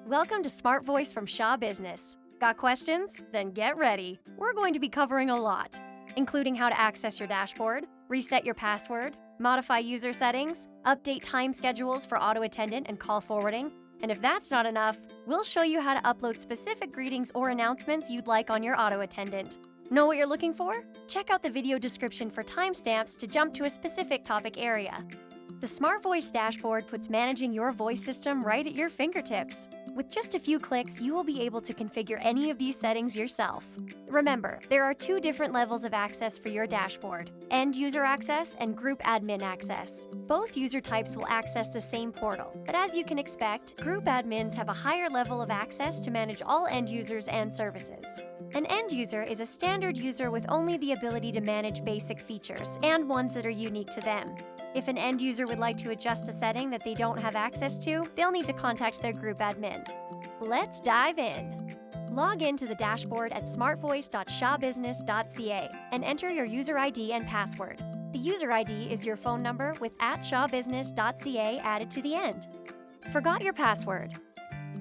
Welcome to SmartVoice from Shaw Business. Got questions? Then get ready. We're going to be covering a lot, including how to access your dashboard, reset your password, modify user settings, update time schedules for auto attendant and call forwarding, and if that's not enough, we'll show you how to upload specific greetings or announcements you'd like on your auto attendant. Know what you're looking for? Check out the video description for timestamps to jump to a specific topic area. The SmartVoice dashboard puts managing your voice system right at your fingertips. With just a few clicks, you will be able to configure any of these settings yourself. Remember, there are two different levels of access for your dashboard: end user access and group admin access. Both user types will access the same portal, but as you can expect, group admins have a higher level of access to manage all end users and services. An end user is a standard user with only the ability to manage basic features and ones that are unique to them. If an end user would like to adjust a setting that they don't have access to, they'll need to contact their group admin. Let's dive in. Log in to the dashboard at smartvoice.shawbusiness.ca and enter your user ID and password. The user ID is your phone number with @shawbusiness.ca added to the end. Forgot your password?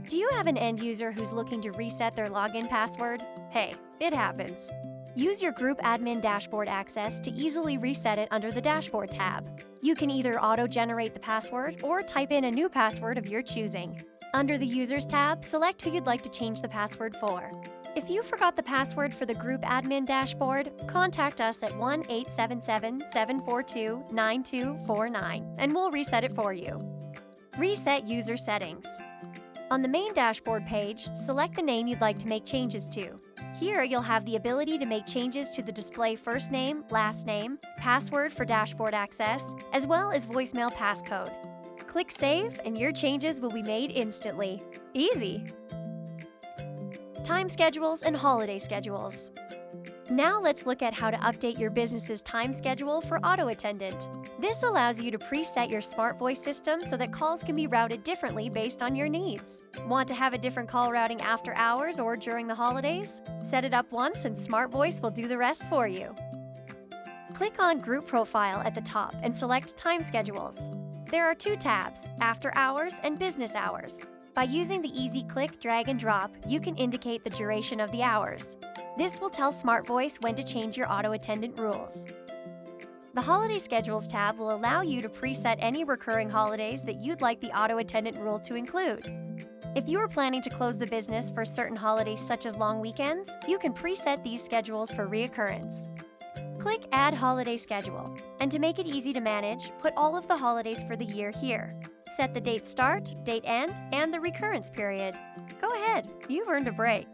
Do you have an end user who's looking to reset their login password? Hey, it happens. Use your Group Admin Dashboard access to easily reset it under the Dashboard tab. You can either auto-generate the password or type in a new password of your choosing. Under the Users tab, select who you'd like to change the password for. If you forgot the password for the Group Admin Dashboard, contact us at 1-877-742-9249 and we'll reset it for you. Reset User Settings. On the main dashboard page, select the name you'd like to make changes to. Here, you'll have the ability to make changes to the display first name, last name, password for dashboard access, as well as voicemail passcode. Click Save, and your changes will be made instantly. Easy! Time schedules and holiday schedules. Now let's look at how to update your business's time schedule for auto attendant. This allows you to preset your SmartVoice system so that calls can be routed differently based on your needs. Want to have a different call routing after hours or during the holidays? Set it up once and SmartVoice will do the rest for you. Click on Group Profile at the top and select Time Schedules. There are two tabs, After Hours and Business Hours. By using the easy click, drag, and drop, you can indicate the duration of the hours. This will tell SmartVoice when to change your auto attendant rules. The Holiday Schedules tab will allow you to preset any recurring holidays that you'd like the auto attendant rule to include. If you are planning to close the business for certain holidays such as long weekends, you can preset these schedules for reoccurrence. Click Add Holiday Schedule, and to make it easy to manage, put all of the holidays for the year here. Set the date start, date end, and the recurrence period. Go ahead, you've earned a break.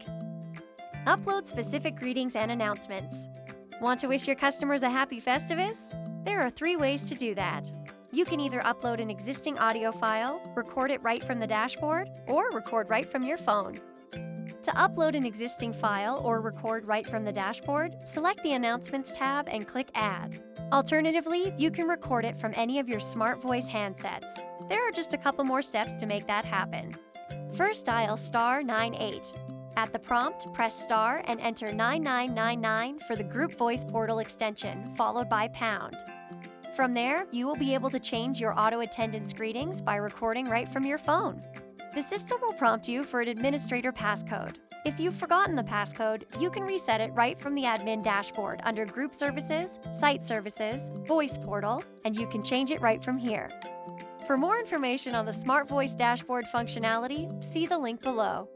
Upload specific greetings and announcements. Want to wish your customers a happy Festivus? There are 3 ways to do that. You can either upload an existing audio file, record it right from the dashboard, or record right from your phone. To upload an existing file or record right from the dashboard, select the Announcements tab and click Add. Alternatively, you can record it from any of your SmartVoice handsets. There are just a couple more steps to make that happen. First, dial *98. At the prompt, press star and enter 9999 for the Group Voice Portal extension, followed by pound. From there, you will be able to change your auto attendant's greetings by recording right from your phone. The system will prompt you for an administrator passcode. If you've forgotten the passcode, you can reset it right from the admin dashboard under Group Services, Site Services, Voice Portal, and you can change it right from here. For more information on the SmartVoice dashboard functionality, see the link below.